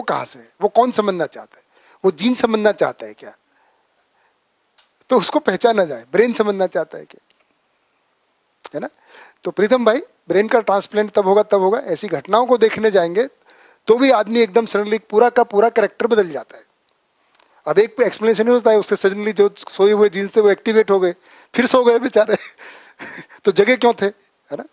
वो कहाँ से है, वो कौन समझना चाहता है, वो जीन समझना चाहता है क्या, तो उसको पहचाना जाए। ब्रेन समझना चाहता है क्या, है ना। तो प्रीतम भाई, ब्रेन का ट्रांसप्लांट तब होगा ऐसी घटनाओं को देखने जाएंगे तो भी आदमी एकदम सडनली पूरा का पूरा कैरेक्टर बदल जाता है। अब एक एक्सप्लेनेशन नहीं होता है, उसके सडनली जो सोए हुए जीन्स थे वो एक्टिवेट हो गए, फिर सो गए बेचारे तो जगह क्यों थे, है ना।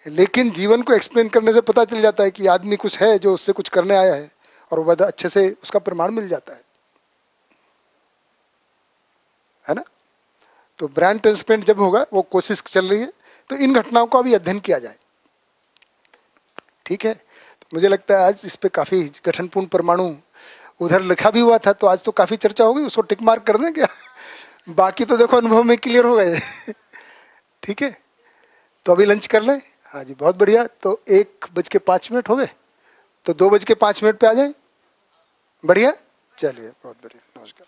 लेकिन जीवन को एक्सप्लेन करने से पता चल जाता है कि आदमी कुछ है जो उससे कुछ करने आया है, और वो अच्छे से उसका प्रमाण मिल जाता है ना। तो ब्रेन ट्रांसप्लांट जब होगा, वो कोशिश चल रही है, तो इन घटनाओं का भी अध्ययन किया जाए। ठीक है, तो मुझे लगता है आज इस पे काफी गठनपूर्ण परमाणु उधर लिखा भी हुआ था, तो आज तो काफी चर्चा हो गई, उसको टिक मार्क कर दें क्या बाकी तो देखो अनुभव में क्लियर हो गए ठीक है, तो अभी लंच कर लें। हाँ जी, बहुत बढ़िया। तो 1:05 हो गए, तो 2:05 पे आ जाए। बढ़िया, चलिए, बहुत बढ़िया, नमस्कार।